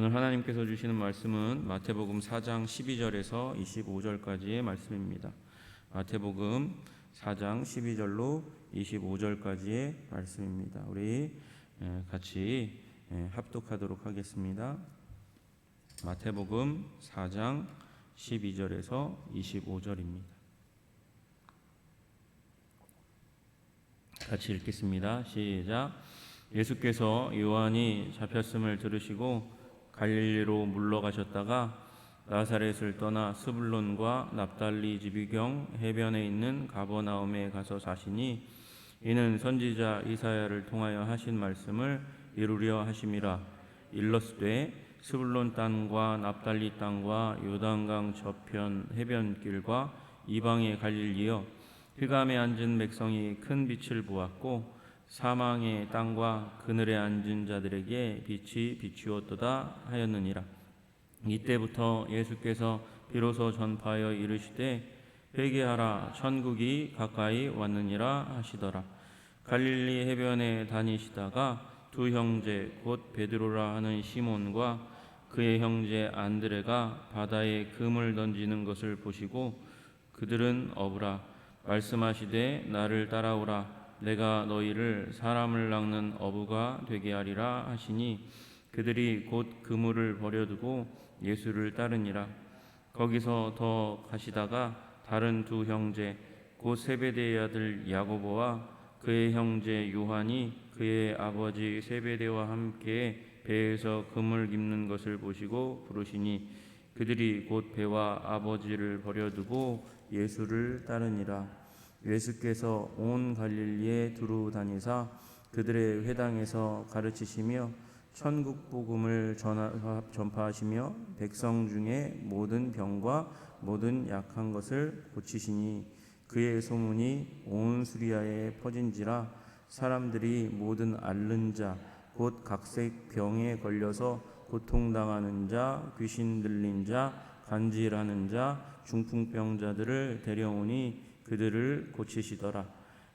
오늘 하나님께서 주시는 말씀은 마태복음 4장 12절에서 25절까지의 말씀입니다. 마태복음 4장 12절로 25절까지의 말씀입니다. 우리 같이 합독하도록 하겠습니다. 마태복음 4장 12절에서 25절입니다. 같이 읽겠습니다. 시작. 예수께서 요한이 잡혔음을 들으시고 갈릴리로 물러가셨다가 나사렛을 떠나 스불론과 납달리 지비경 해변에 있는 가버나움에 가서 사시니 이는 선지자 이사야를 통하여 하신 말씀을 이루려 하심이라. 일러스되 스불론 땅과 납달리 땅과 요단강 저편 해변길과 이방의 갈릴리여, 흑암에 앉은 백성이 큰 빛을 보았고 사망의 땅과 그늘에 앉은 자들에게 빛이 비추었도다 하였느니라. 이때부터 예수께서 비로소 전파하여 이르시되 회개하라, 천국이 가까이 왔느니라 하시더라. 갈릴리 해변에 다니시다가 두 형제 곧 베드로라 하는 시몬과 그의 형제 안드레가 바다에 금을 던지는 것을 보시고 그들은 어부라. 말씀하시되 나를 따라오라. 내가 너희를 사람을 낚는 어부가 되게 하리라 하시니 그들이 곧 그물을 버려두고 예수를 따르니라. 거기서 더 가시다가 다른 두 형제 곧 세베대의 아들 야고보와 그의 형제 요한이 그의 아버지 세베대와 함께 배에서 그물 깁는 것을 보시고 부르시니 그들이 곧 배와 아버지를 버려두고 예수를 따르니라. 예수께서 온 갈릴리에 두루 다니사 그들의 회당에서 가르치시며 천국 복음을 전파하시며 백성 중에 모든 병과 모든 약한 것을 고치시니 그의 소문이 온 수리아에 퍼진지라. 사람들이 모든 앓는 자 곧 각색 병에 걸려서 고통당하는 자, 귀신 들린 자, 간질하는 자, 중풍병자들을 데려오니 그들을 고치시더라.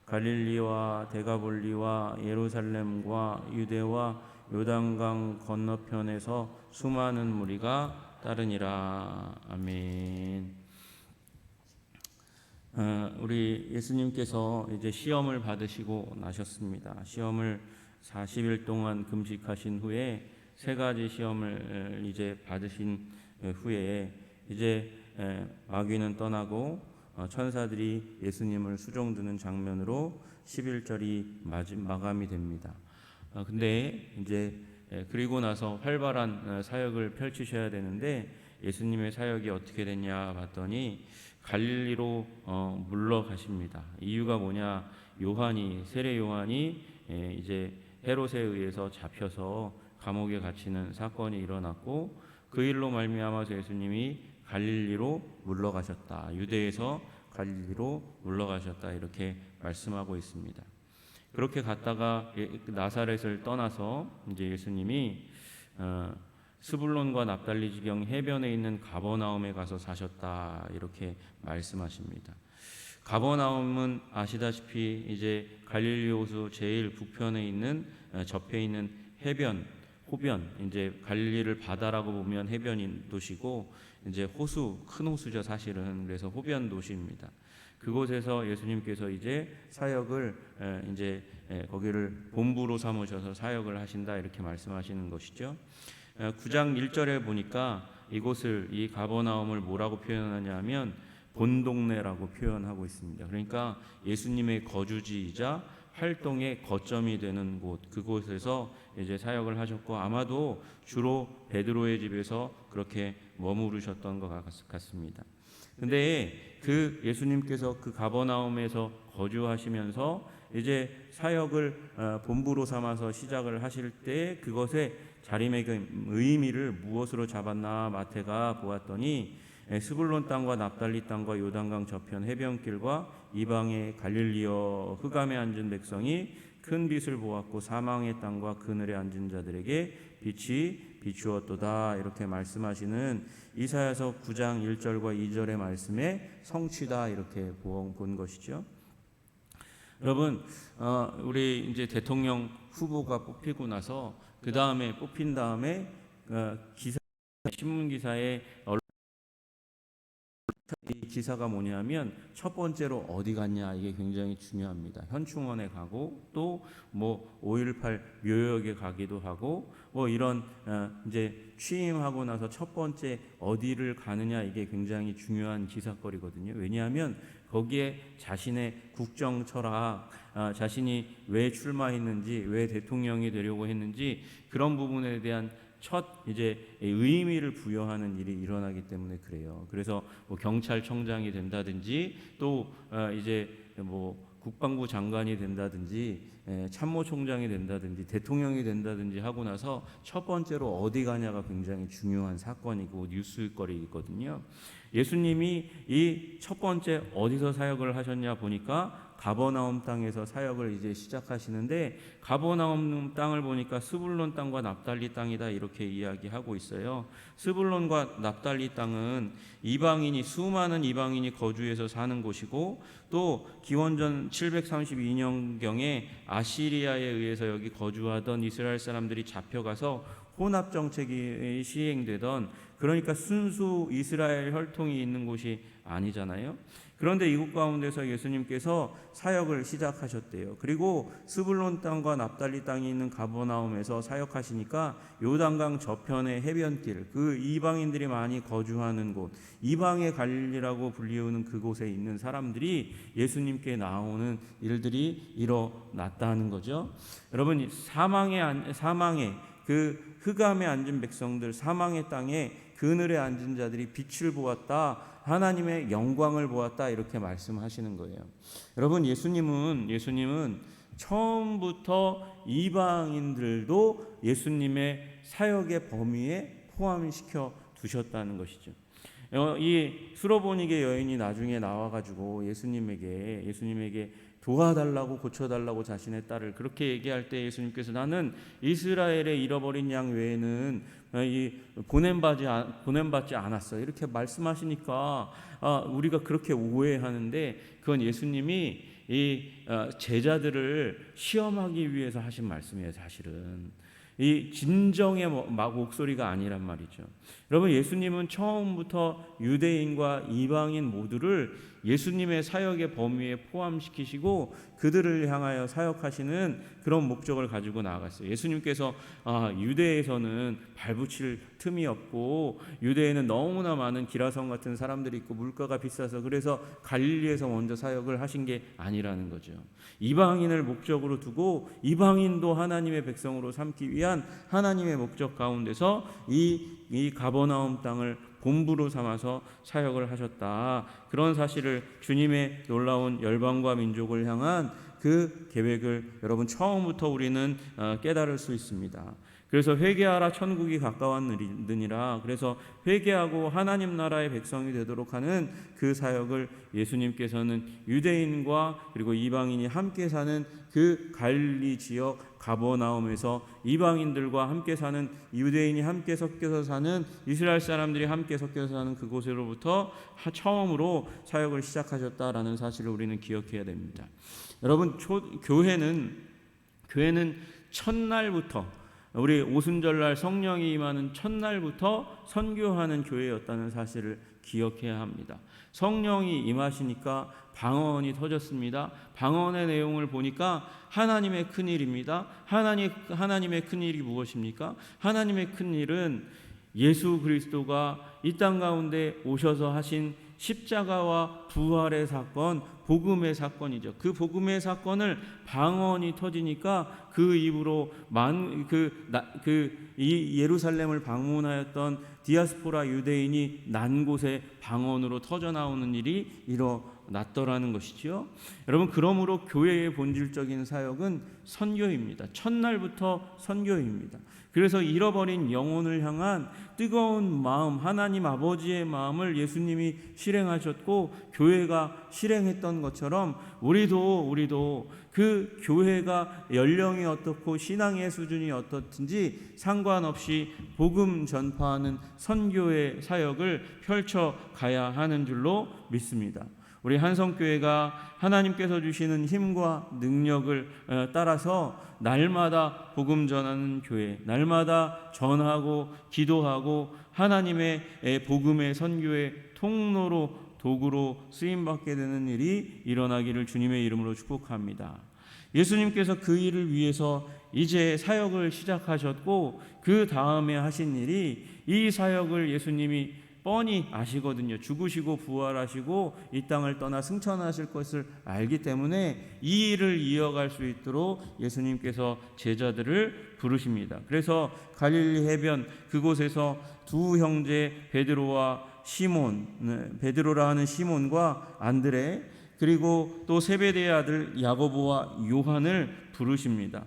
갈릴리와 데가볼리와 예루살렘과 유대와 요단강 건너편에서 수많은 무리가 따르니라. 아멘. 우리 예수님께서 이제 시험을 받으시고 나셨습니다. 시험을 40일 동안 금식하신 후에 세 가지 시험을 이제 받으신 후에 이제 마귀는 떠나고 천사들이 예수님을 수종드는 장면으로 11절이 마감이 됩니다. 근데 이제 그리고 나서 활발한 사역을 펼치셔야 되는데 예수님의 사역이 어떻게 됐냐 봤더니 갈릴리로 물러가십니다. 이유가 뭐냐? 세례 요한이 이제 헤롯에 의해서 잡혀서 감옥에 갇히는 사건이 일어났고 그 일로 말미암아서 예수님이 갈릴리로 물러가셨다. 유대에서 갈릴리로 물러가셨다. 이렇게 말씀하고 있습니다. 그렇게 갔다가 나사렛을 떠나서 이제 예수님이 스불론과 납달리 지경 해변에 있는 가버나움에 가서 사셨다. 이렇게 말씀하십니다. 가버나움은 아시다시피 이제 갈릴리 호수 제일 북편에 있는 접해 있는 호변, 이제 갈릴리를 바다라고 보면 해변인 도시고 이제 큰 호수죠 사실은. 그래서 호변 도시입니다. 그곳에서 예수님께서 이제 사역을 이제 거기를 본부로 삼으셔서 사역을 하신다 이렇게 말씀하시는 것이죠. 9장 1절에 보니까 이 가버나움을 뭐라고 표현하냐면 본동네라고 표현하고 있습니다. 그러니까 예수님의 거주지이자 활동의 거점이 되는 그곳에서 이제 사역을 하셨고 아마도 주로 베드로의 집에서 그렇게 머무르셨던 것 같습니다. 근데 예수님께서 그 가버나움에서 거주하시면서 이제 사역을 본부로 삼아서 시작을 하실 때 그것의 자리매김 의미를 무엇으로 잡았나 마태가 보았더니 스불론 땅과 납달리 땅과 요단강 저편 해변길과 이방의 갈릴리여, 흑암에 앉은 백성이 큰 빛을 보았고 사망의 땅과 그늘에 앉은 자들에게 빛이 비추었도다. 이렇게 말씀하시는 이사야서 9장 1절과 2절의 말씀에 성취다. 이렇게 본 것이죠. 여러분, 우리 이제 대통령 후보가 뽑힌 다음에 기사 신문 기사에 이 기사가 뭐냐면 첫 번째로 어디 갔냐 이게 굉장히 중요합니다. 현충원에 가고 또 뭐 5.18 묘역에 가기도 하고 뭐 이런 이제 취임하고 나서 첫 번째 어디를 가느냐 이게 굉장히 중요한 기사거리거든요. 왜냐하면 거기에 자신의 국정 철학, 자신이 왜 출마했는지, 왜 대통령이 되려고 했는지 그런 부분에 대한 첫 이제 의미를 부여하는 일이 일어나기 때문에 그래요. 그래서 뭐 경찰청장이 된다든지 또 이제 뭐 국방부 장관이 된다든지 참모총장이 된다든지 대통령이 된다든지 하고 나서 첫 번째로 어디 가냐가 굉장히 중요한 사건이고 뉴스거리거든요. 예수님이 이 첫 번째 어디서 사역을 하셨냐 보니까 가버나움 땅에서 사역을 이제 시작하시는데 가버나움 땅을 보니까 스불론 땅과 납달리 땅이다 이렇게 이야기하고 있어요. 스불론과 납달리 땅은 이방인이 수많은 이방인이 거주해서 사는 곳이고 또 기원전 732년경에 아시리아에 의해서 여기 거주하던 이스라엘 사람들이 잡혀가서 혼합 정책이 시행되던 그러니까 순수 이스라엘 혈통이 있는 곳이 아니잖아요. 그런데 이곳 가운데서 예수님께서 사역을 시작하셨대요. 그리고 스불론 땅과 납달리 땅이 있는 가버나움에서 사역하시니까 요단강 저편의 해변길, 그 이방인들이 많이 거주하는 곳, 이방의 갈릴리라고 불리우는 그곳에 있는 사람들이 예수님께 나오는 일들이 일어났다는 거죠. 여러분, 사망의 그 흑암에 앉은 백성들, 사망의 땅에 그늘에 앉은 자들이 빛을 보았다, 하나님의 영광을 보았다 이렇게 말씀하시는 거예요. 여러분, 예수님은 처음부터 이방인들도 예수님의 사역의 범위에 포함시켜 두셨다는 것이죠. 이 수로보니게 여인이 나중에 나와가지고 예수님에게 도와달라고 고쳐달라고 자신의 딸을 그렇게 얘기할 때 예수님께서 나는 이스라엘의 잃어버린 양 외에는 보냄받지 않았어 이렇게 말씀하시니까 우리가 그렇게 오해하는데 그건 예수님이 이 제자들을 시험하기 위해서 하신 말씀이에요. 사실은 이 진정의 목소리가 아니란 말이죠. 여러분, 예수님은 처음부터 유대인과 이방인 모두를 예수님의 사역의 범위에 포함시키시고 그들을 향하여 사역하시는 그런 목적을 가지고 나아갔어요. 예수님께서 유대에서는 발붙일 틈이 없고 유대에는 너무나 많은 기라성 같은 사람들이 있고 물가가 비싸서 그래서 갈릴리에서 먼저 사역을 하신 게 아니라는 거죠. 이방인을 목적으로 두고 이방인도 하나님의 백성으로 삼기 위한 하나님의 목적 가운데서 이 가버나움 땅을 본부로 삼아서 사역을 하셨다. 그런 사실을 주님의 놀라운 열방과 민족을 향한 그 계획을 여러분 처음부터 우리는 깨달을 수 있습니다. 그래서 회개하라 천국이 가까웠느니라. 그래서 회개하고 하나님 나라의 백성이 되도록 하는 그 사역을 예수님께서는 유대인과 그리고 이방인이 함께 사는 그 갈릴리 지역 가버나움에서 이방인들과 함께 사는 유대인이 함께 섞여서 사는 이스라엘 사람들이 함께 섞여서 사는 그곳으로부터 처음으로 사역을 시작하셨다라는 사실을 우리는 기억해야 됩니다. 여러분, 교회는 첫날부터 우리 오순절날 성령이 임하는 첫날부터 선교하는 교회였다는 사실을 기억해야 합니다. 성령이 임하시니까 방언이 터졌습니다. 방언의 내용을 보니까 하나님의 큰일입니다. 하나님의 큰일이 무엇입니까? 하나님의 큰일은 예수 그리스도가 이 땅 가운데 오셔서 하신 십자가와 부활의 사건, 복음의 사건이죠. 그 복음의 사건을 방언이 터지니까 그 입으로 이 예루살렘을 방문하였던 디아스포라 유대인이 난 곳에 방언으로 터져 나오는 일이 일어났더라는 것이죠. 여러분, 그러므로 교회의 본질적인 사역은 선교입니다. 첫날부터 선교입니다. 그래서 잃어버린 영혼을 향한 뜨거운 마음, 하나님 아버지의 마음을 예수님이 실행하셨고 교회가 실행했던 것처럼 우리도 그 교회가 연령이 어떻고 신앙의 수준이 어떻든지 상관없이 복음 전파하는 선교의 사역을 펼쳐가야 하는 줄로 믿습니다. 우리 한성교회가 하나님께서 주시는 힘과 능력을 따라서 날마다 복음 전하는 교회, 날마다 전하고 기도하고 하나님의 복음의 선교의 통로로 도구로 쓰임받게 되는 일이 일어나기를 주님의 이름으로 축복합니다. 예수님께서 그 일을 위해서 이제 사역을 시작하셨고 그 다음에 하신 일이, 이 사역을 예수님이 뻔히 아시거든요. 죽으시고 부활하시고 이 땅을 떠나 승천하실 것을 알기 때문에 이 일을 이어갈 수 있도록 예수님께서 제자들을 부르십니다. 그래서 갈릴리 해변 그곳에서 두 형제 베드로와 시몬, 베드로라 하는 시몬과 안드레, 그리고 또 세베대의 아들 야고보와 요한을 부르십니다.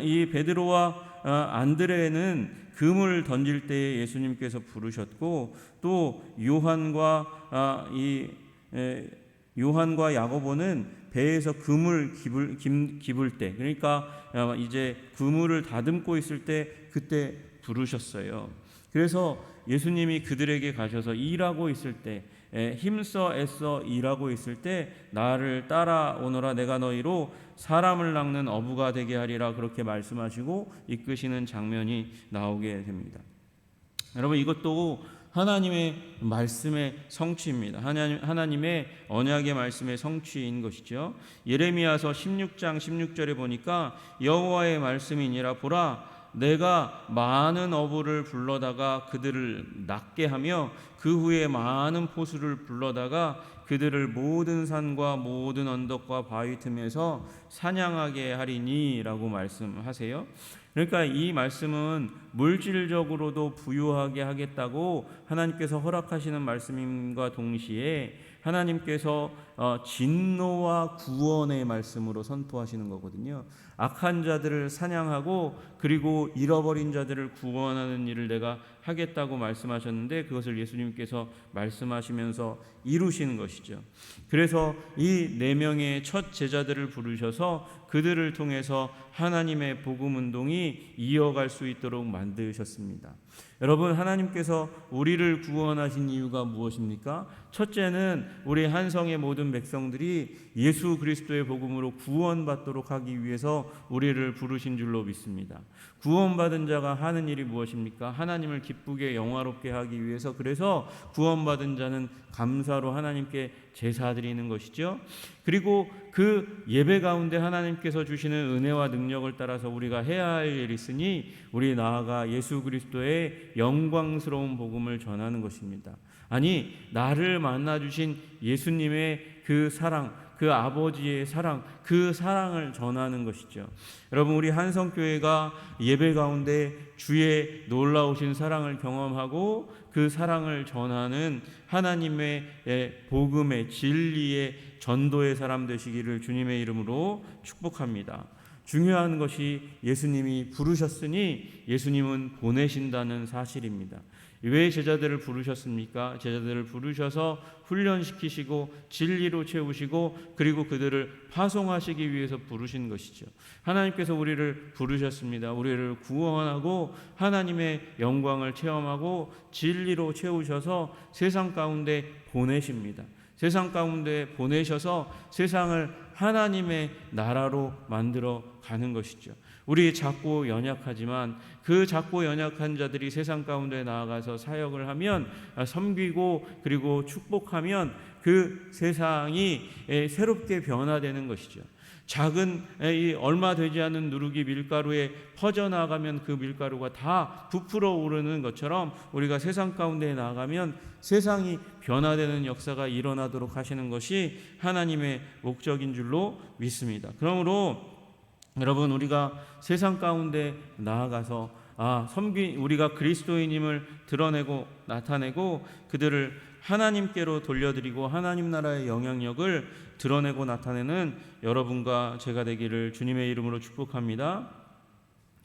이 베드로와 안드레는 금을 던질 때에 예수님께서 부르셨고, 또 요한과 야고보는 배에서 그물 기불 때, 그러니까 이제 그물을 다듬고 있을 때 그때 부르셨어요. 그래서 예수님이 그들에게 가셔서 일하고 있을 때, 힘써 애써 일하고 있을 때 나를 따라오너라, 내가 너희로 사람을 낚는 어부가 되게 하리라, 그렇게 말씀하시고 이끄시는 장면이 나오게 됩니다. 여러분, 이것도 하나님의 말씀의 성취입니다. 하나님의 언약의 말씀의 성취인 것이죠. 예레미야서 16장 16절에 보니까 여호와의 말씀이니라, 보라 내가 많은 어부를 불러다가 그들을 낚게 하며 그 후에 많은 포수를 불러다가 그들을 모든 산과 모든 언덕과 바위 틈에서 사냥하게 하리니 라고 말씀하세요. 그러니까 이 말씀은 물질적으로도 부유하게 하겠다고 하나님께서 허락하시는 말씀임과 동시에 하나님께서 진노와 구원의 말씀으로 선포하시는 거거든요. 악한 자들을 사냥하고 그리고 잃어버린 자들을 구원하는 일을 내가 하겠다고 말씀하셨는데, 그것을 예수님께서 말씀하시면서 이루시는 것이죠. 그래서 이 4명의 첫 제자들을 부르셔서 그들을 통해서 하나님의 복음 운동이 이어갈 수 있도록 만드셨습니다. 여러분, 하나님께서 우리를 구원하신 이유가 무엇입니까? 첫째는 우리 한성의 모든 백성들이 예수 그리스도의 복음으로 구원받도록 하기 위해서 우리를 부르신 줄로 믿습니다. 구원받은 자가 하는 일이 무엇입니까? 하나님을 기쁘게 영화롭게 하기 위해서, 그래서 구원받은 자는 감사로 하나님께 제사 드리는 것이죠. 그리고 그 예배 가운데 하나님께서 주시는 은혜와 능력을 따라서 우리가 해야 할 일이 있으니 우리 나아가 예수 그리스도의 영광스러운 복음을 전하는 것입니다. 아니, 나를 만나주신 예수님의 그 사랑, 그 아버지의 사랑, 그 사랑을 전하는 것이죠. 여러분, 우리 한성교회가 예배 가운데 주의 놀라우신 사랑을 경험하고 그 사랑을 전하는 하나님의 복음의 진리의 전도의 사람 되시기를 주님의 이름으로 축복합니다. 중요한 것이 예수님이 부르셨으니 예수님은 보내신다는 사실입니다. 왜 제자들을 부르셨습니까? 제자들을 부르셔서 훈련시키시고 진리로 채우시고 그리고 그들을 파송하시기 위해서 부르신 것이죠. 하나님께서 우리를 부르셨습니다. 우리를 구원하고 하나님의 영광을 체험하고 진리로 채우셔서 세상 가운데 보내십니다. 세상 가운데 보내셔서 세상을 하나님의 나라로 만들어 가는 것이죠. 우리 작고 연약하지만 그 작고 연약한 자들이 세상 가운데 나아가서 사역을 하면, 섬기고 그리고 축복하면 그 세상이 새롭게 변화되는 것이죠. 작은 얼마 되지 않은 누룩이 밀가루에 퍼져나가면 그 밀가루가 다 부풀어 오르는 것처럼 우리가 세상 가운데 나아가면 세상이 변화되는 역사가 일어나도록 하시는 것이 하나님의 목적인 줄로 믿습니다. 그러므로 여러분, 우리가 세상 가운데 나아가서 우리가 그리스도인임을 드러내고 나타내고 그들을 하나님께로 돌려드리고 하나님 나라의 영향력을 드러내고 나타내는 여러분과 제가 되기를 주님의 이름으로 축복합니다.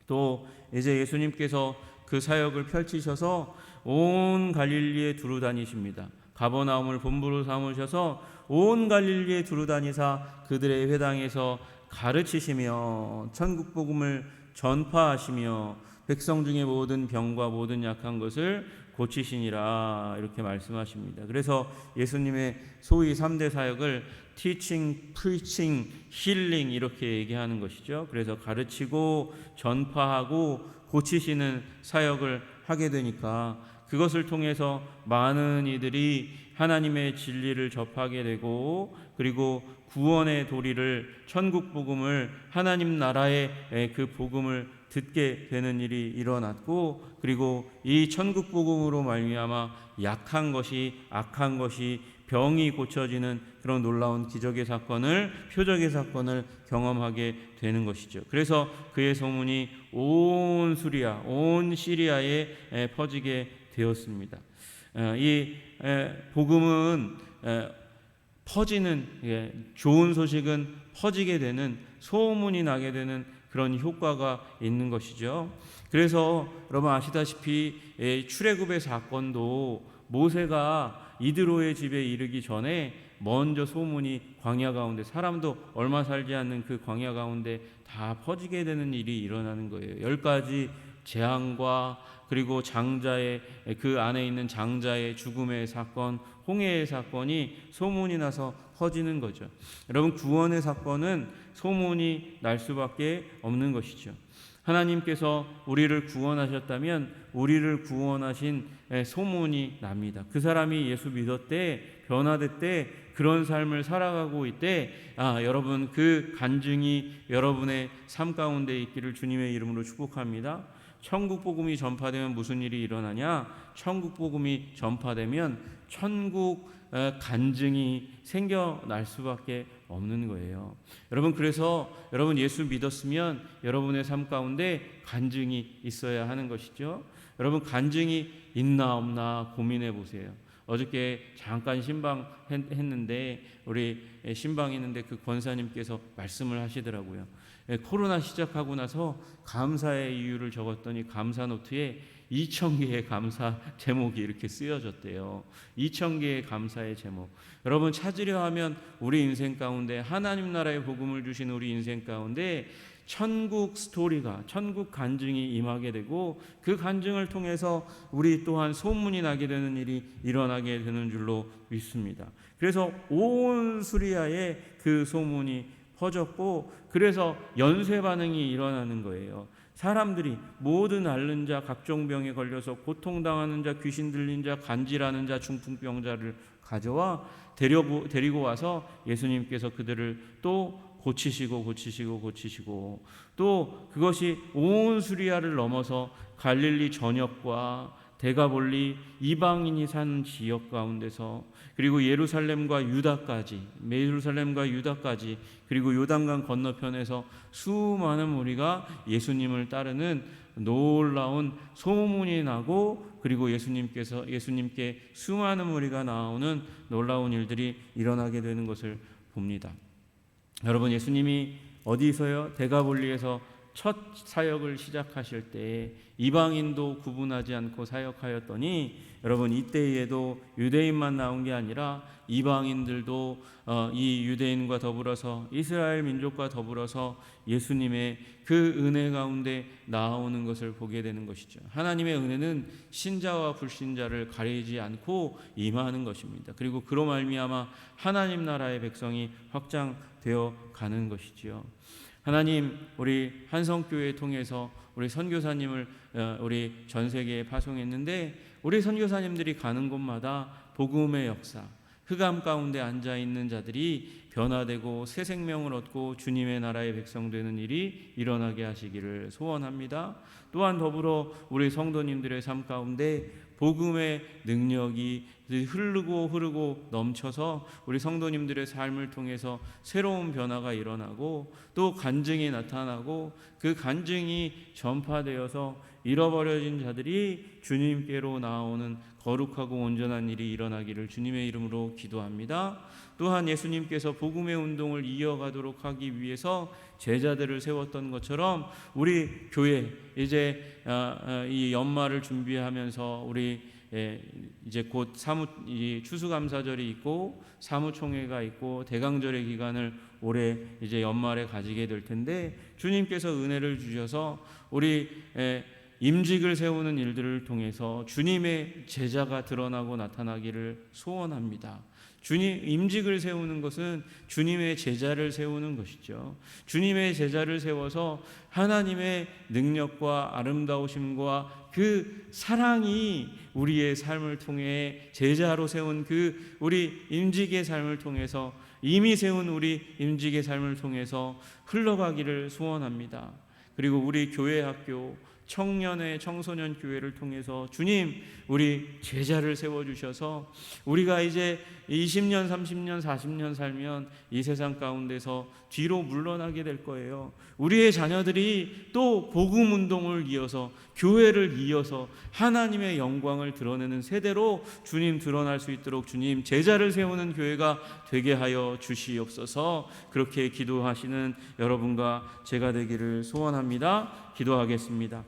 또 이제 예수님께서 그 사역을 펼치셔서 온 갈릴리에 두루 다니십니다. 가버나움을 본부로 삼으셔서 온 갈릴리에 두루 다니사 그들의 회당에서 가르치시며 천국 복음을 전파하시며 백성 중에 모든 병과 모든 약한 것을 고치시니라 이렇게 말씀하십니다. 그래서 예수님의 소위 3대 사역을 teaching, preaching, healing 이렇게 얘기하는 것이죠. 그래서 가르치고 전파하고 고치시는 사역을 하게 되니까 그것을 통해서 많은 이들이 하나님의 진리를 접하게 되고 그리고 구원의 도리를 천국 복음을 하나님 나라의 그 복음을 듣게 되는 일이 일어났고 그리고 이 천국 복음으로 말미암아 약한 것이 악한 것이 병이 고쳐지는 그런 놀라운 기적의 사건을 표적의 사건을 경험하게 되는 것이죠. 그래서 그의 소문이 온 수리아, 온 시리아에 퍼지게 되었습니다. 이 복음은 퍼지는 좋은 소식은 퍼지게 되는 소문이 나게 되는 그런 효과가 있는 것이죠. 그래서 여러분 아시다시피 출애굽의 사건도 모세가 이드로의 집에 이르기 전에 먼저 소문이 광야 가운데 사람도 얼마 살지 않는 그 광야 가운데 다 퍼지게 되는 일이 일어나는 거예요. 10가지 재앙과 그리고 장자의 그 안에 있는 장자의 죽음의 사건, 홍해의 사건이 소문이 나서 퍼지는 거죠. 여러분 구원의 사건은 소문이 날 수밖에 없는 것이죠. 하나님께서 우리를 구원하셨다면 우리를 구원하신 소문이 납니다. 그 사람이 예수 믿었대, 변화됐대, 그런 삶을 살아가고 있대. 여러분 그 간증이 여러분의 삶 가운데 있기를 주님의 이름으로 축복합니다. 천국 복음이 전파되면 무슨 일이 일어나냐? 천국 복음이 전파되면 천국 간증이 생겨날 수밖에 없는 거예요. 여러분 그래서 여러분 예수 믿었으면 여러분의 삶 가운데 간증이 있어야 하는 것이죠. 여러분 간증이 있나 없나 고민해 보세요. 어저께 잠깐 신방 했는데 우리 신방 있는데 그 권사님께서 말씀을 하시더라고요. 코로나 시작하고 나서 감사의 이유를 적었더니 감사 노트에 2,000개의 감사 제목이 이렇게 쓰여졌대요. 2,000개의 감사의 제목. 여러분 찾으려 하면 우리 인생 가운데 하나님 나라의 복음을 주신 우리 인생 가운데 천국 스토리가 천국 간증이 임하게 되고 그 간증을 통해서 우리 또한 소문이 나게 되는 일이 일어나게 되는 줄로 믿습니다. 그래서 온 수리아에 그 소문이 퍼졌고 그래서 연쇄 반응이 일어나는 거예요. 사람들이 모든 앓는 자, 각종 병에 걸려서 고통당하는 자, 귀신 들린 자, 간질하는 자, 중풍병자를 가져와 데리고 와서 예수님께서 그들을 또 고치시고 또 그것이 온 수리아를 넘어서 갈릴리 전역과 데가볼리 이방인이 사는 지역 가운데서 그리고 예루살렘과 유다까지 그리고 요단강 건너편에서 수많은 무리가 예수님을 따르는 놀라운 소문이 나고 그리고 예수님께 수많은 무리가 나오는 놀라운 일들이 일어나게 되는 것을 봅니다. 여러분 예수님이 어디서요? 데가볼리에서 첫 사역을 시작하실 때 이방인도 구분하지 않고 사역하였더니 여러분 이때에도 유대인만 나온 게 아니라 이방인들도 이 유대인과 더불어서 이스라엘 민족과 더불어서 예수님의 그 은혜 가운데 나오는 것을 보게 되는 것이죠. 하나님의 은혜는 신자와 불신자를 가리지 않고 임하는 것입니다. 그리고 그로 말미암아 하나님 나라의 백성이 확장되어 가는 것이지요. 하나님 우리 한성교회 통해서 우리 선교사님을 우리 전 세계에 파송했는데 우리 선교사님들이 가는 곳마다 복음의 역사, 흑암 가운데 앉아있는 자들이 변화되고 새 생명을 얻고 주님의 나라의 백성 되는 일이 일어나게 하시기를 소원합니다. 또한 더불어 우리 성도님들의 삶 가운데 복음의 능력이 흐르고 넘쳐서 우리 성도님들의 삶을 통해서 새로운 변화가 일어나고 또 간증이 나타나고 그 간증이 전파되어서 잃어버려진 자들이 주님께로 나오는 거룩하고 온전한 일이 일어나기를 주님의 이름으로 기도합니다. 또한 예수님께서 복음의 운동을 이어가도록 하기 위해서 제자들을 세웠던 것처럼 우리 교회 이제 이 연말을 준비하면서 우리 이제 곧 추수감사절이 있고 사무총회가 있고 대강절의 기간을 올해 이제 연말에 가지게 될 텐데 주님께서 은혜를 주셔서 우리 임직을 세우는 일들을 통해서 주님의 제자가 드러나고 나타나기를 소원합니다. 주님, 임직을 세우는 것은 주님의 제자를 세우는 것이죠. 주님의 제자를 세워서 하나님의 능력과 아름다우심과 그 사랑이 우리의 삶을 통해 제자로 세운 그 우리 임직의 삶을 통해서, 이미 세운 우리 임직의 삶을 통해서 흘러가기를 소원합니다. 그리고 우리 교회 학교 청년의 청소년 교회를 통해서 주님, 우리 제자를 세워주셔서 우리가 이제 20년, 30년, 40년 살면 이 세상 가운데서 뒤로 물러나게 될 거예요. 우리의 자녀들이 또 복음 운동을 이어서, 교회를 이어서 하나님의 영광을 드러내는 세대로 주님 드러날 수 있도록 주님 제자를 세우는 교회가 되게 하여 주시옵소서. 그렇게 기도하시는 여러분과 제가 되기를 소원합니다. 기도하겠습니다.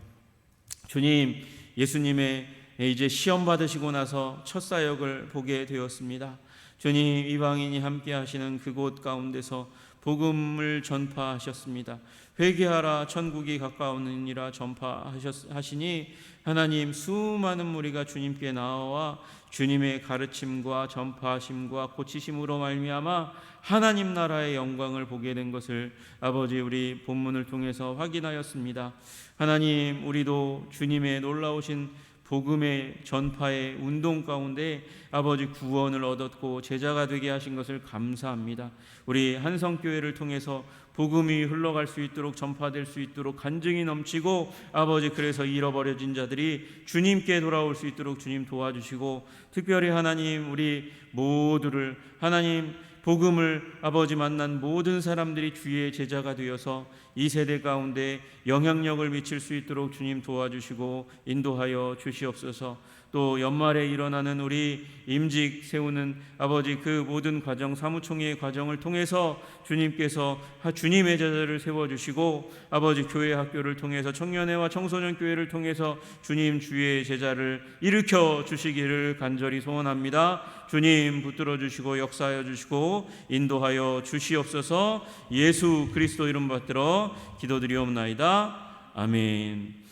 주님, 예수님의 이제 시험 받으시고 나서 첫 사역을 보게 되었습니다. 주님, 이방인이 함께 하시는 그곳 가운데서 복음을 전파하셨습니다. 회개하라, 천국이 가까우니라 전파하시니 하나님, 수많은 무리가 주님께 나와 주님의 가르침과 전파하심과 고치심으로 말미암아 하나님 나라의 영광을 보게 된 것을 아버지, 우리 본문을 통해서 확인하였습니다. 하나님, 우리도 주님의 놀라우신 복음의 전파의 운동 가운데 아버지 구원을 얻었고 제자가 되게 하신 것을 감사합니다. 우리 한성교회를 통해서 복음이 흘러갈 수 있도록, 전파될 수 있도록 간증이 넘치고 아버지, 그래서 잃어버려진 자들이 주님께 돌아올 수 있도록 주님 도와주시고, 특별히 하나님, 우리 모두를 하나님 복음을 아버지 만난 모든 사람들이 주의 제자가 되어서 이 세대 가운데 영향력을 미칠 수 있도록 주님 도와주시고 인도하여 주시옵소서. 또 연말에 일어나는 우리 임직 세우는 아버지 그 모든 과정, 사무총회의 과정을 통해서 주님께서 주님의 제자를 세워주시고 아버지 교회 학교를 통해서 청년회와 청소년 교회를 통해서 주님 주의 제자를 일으켜 주시기를 간절히 소원합니다. 주님 붙들어 주시고 역사하여 주시고 인도하여 주시옵소서. 예수 그리스도 이름 받들어 기도드리옵나이다. 아멘.